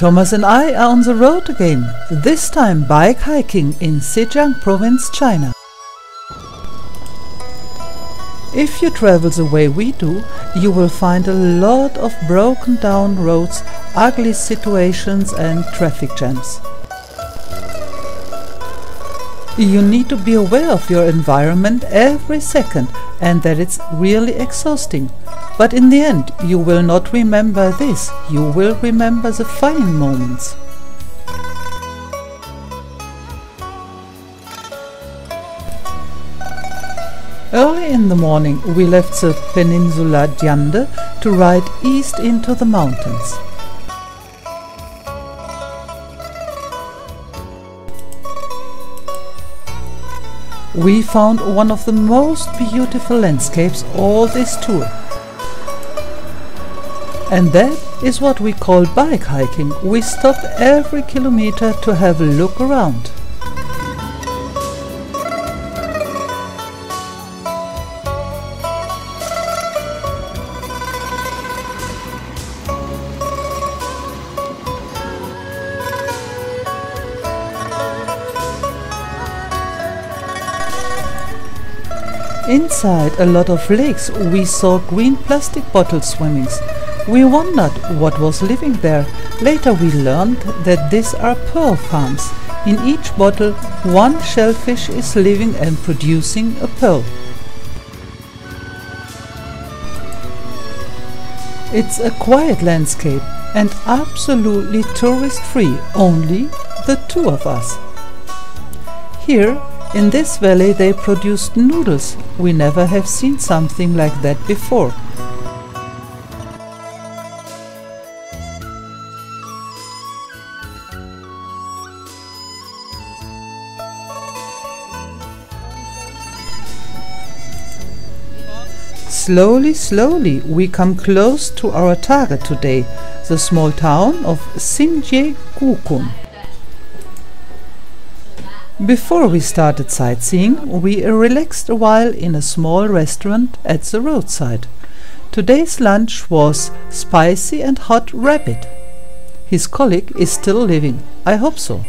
Thomas and I are on the road again, this time bike hiking in Zhejiang Province, China. If you travel the way we do, you will find a lot of broken down roads, ugly situations and traffic jams. You need to be aware of your environment every second and that it's really exhausting. But in the end, you will not remember this, you will remember the fine moments. Early in the morning we left the peninsula Diande to ride east into the mountains. We found one of the most beautiful landscapes all this tour. And that is what we call bike hiking. We stop every kilometer to have a look around. Inside a lot of lakes we saw green plastic bottle swimmings. We wondered what was living there. Later we learned that these are pearl farms. In each bottle one shellfish is living and producing a pearl. It's a quiet landscape and absolutely tourist-free, only the two of us. Here in this valley they produced noodles. We never have seen something like that before. Slowly, slowly we come close to our target today, the small town of Zhejiang. Before we started sightseeing, we relaxed a while in a small restaurant at the roadside. Today's lunch was spicy and hot rabbit. His colleague is still living. I hope so.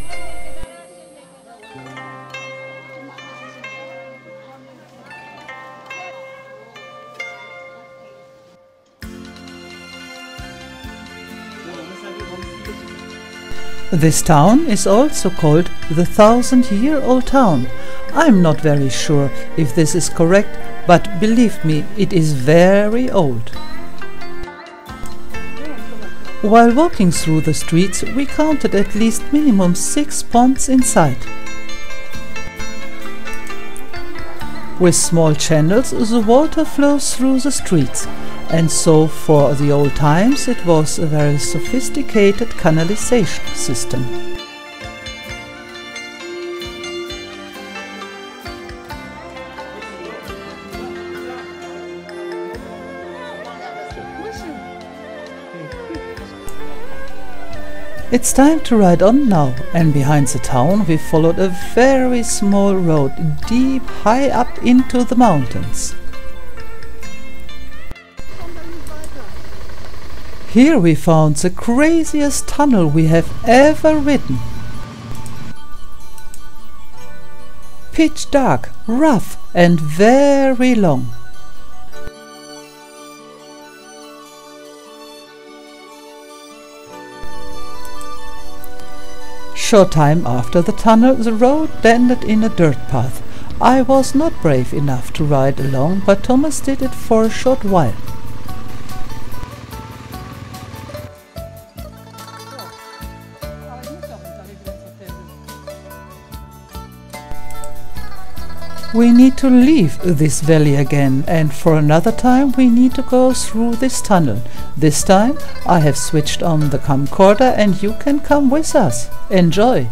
This town is also called the 1,000-year-old town. I'm not very sure if this is correct, but believe me, it is very old. While walking through the streets, we counted at least minimum 6 ponds inside. With small channels, the water flows through the streets. And so for the old times it was a very sophisticated canalization system. It's time to ride on now, and behind the town we followed a very small road deep high up into the mountains. Here we found the craziest tunnel we have ever ridden. Pitch dark, rough and very long. Short time after the tunnel, the road ended in a dirt path. I was not brave enough to ride along, but Thomas did it for a short while. We need to leave this valley again, and for another time we need to go through this tunnel. This time I have switched on the camcorder and you can come with us. Enjoy!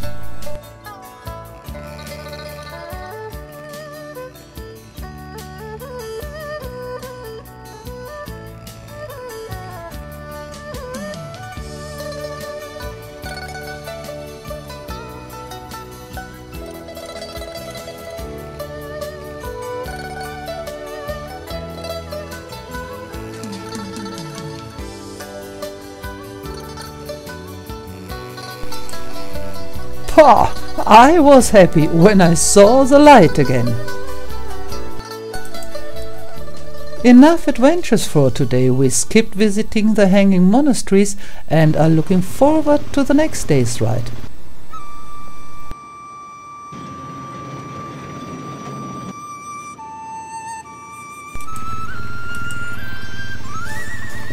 Ha! I was happy when I saw the light again. Enough adventures for today. We skipped visiting the hanging monasteries and are looking forward to the next day's ride.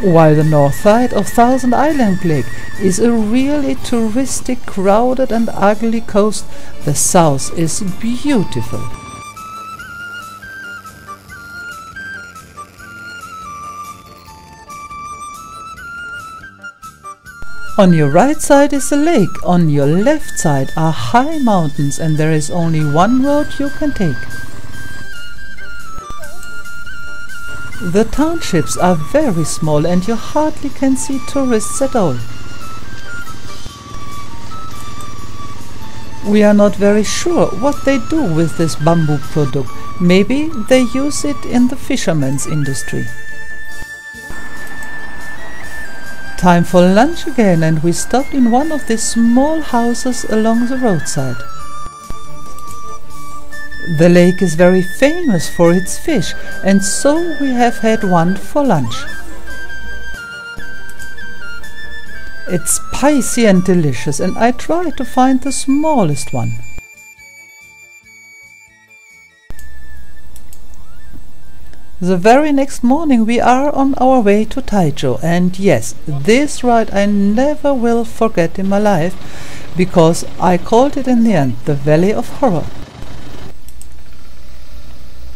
While the north side of Thousand Island Lake is a really touristic, crowded and ugly coast, the south is beautiful. On your right side is a lake, on your left side are high mountains, and there is only one road you can take. The townships are very small and you hardly can see tourists at all. We are not very sure what they do with this bamboo product. Maybe they use it in the fishermen's industry. Time for lunch again, and we stopped in one of these small houses along the roadside. The lake is very famous for its fish, and so we have had one for lunch. It's spicy and delicious, and I tried to find the smallest one. The very next morning we are on our way to Taichung, and yes, this ride I never will forget in my life, because I called it in the end the Valley of Horror.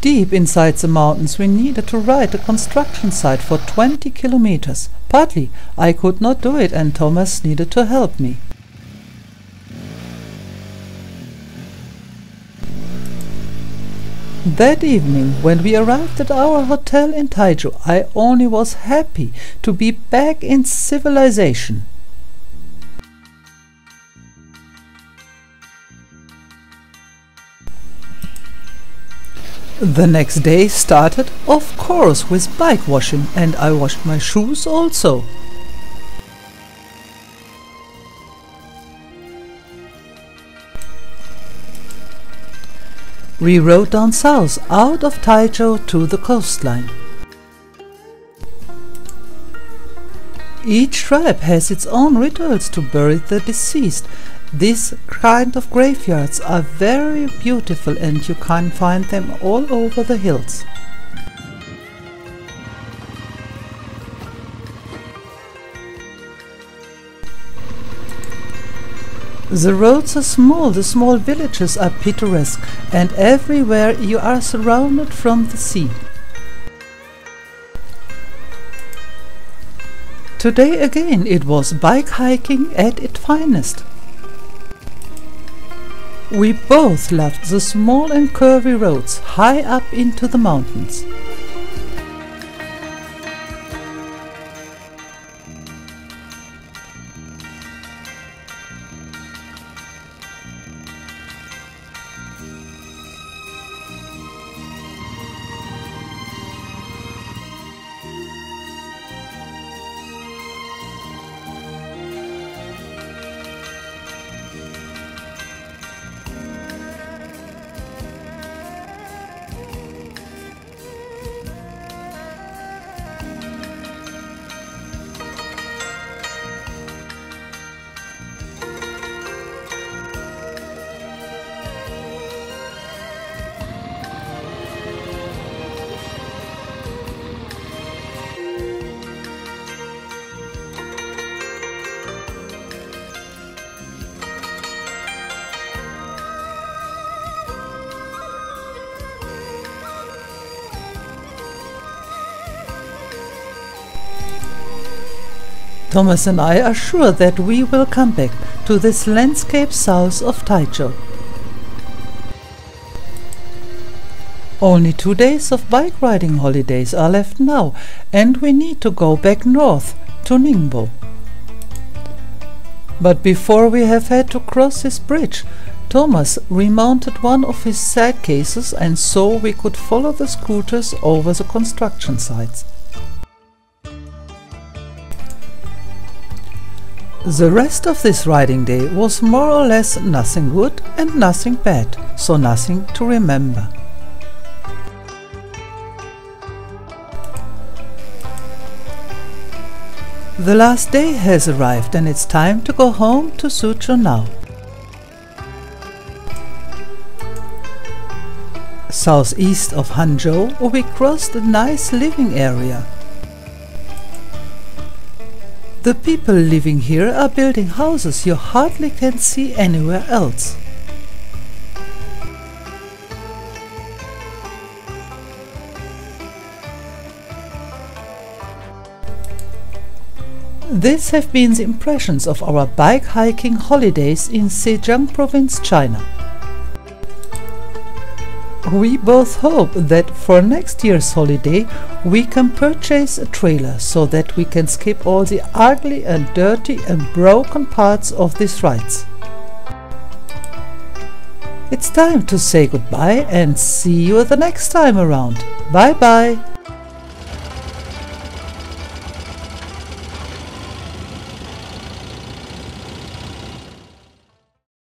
Deep inside the mountains we needed to ride a construction site for 20 kilometers. Partly I could not do it and Thomas needed to help me. That evening, when we arrived at our hotel in Taichung, I only was happy to be back in civilization. The next day started, of course, with bike washing, and I washed my shoes also. We rode down south out of Taichung to the coastline. Each tribe has its own rituals to bury the deceased. These kind of graveyards are very beautiful and you can find them all over the hills. The roads are small, the small villages are picturesque, and everywhere you are surrounded from the sea. Today again it was bike hiking at its finest. We both loved the small and curvy roads high up into the mountains. Thomas and I are sure that we will come back to this landscape south of Taichung. Only 2 days of bike riding holidays are left now, and we need to go back north to Ningbo. But before we have had to cross this bridge, Thomas remounted one of his side cases, and so we could follow the scooters over the construction sites. The rest of this riding day was more or less nothing good and nothing bad, so nothing to remember. The last day has arrived and it's time to go home to Suzhou now. Southeast of Hangzhou, we crossed a nice living area. The people living here are building houses you hardly can see anywhere else. These have been the impressions of our bike hiking holidays in Zhejiang Province, China. We both hope that for next year's holiday we can purchase a trailer so that we can skip all the ugly and dirty and broken parts of these rides. It's time to say goodbye and see you the next time around. Bye bye!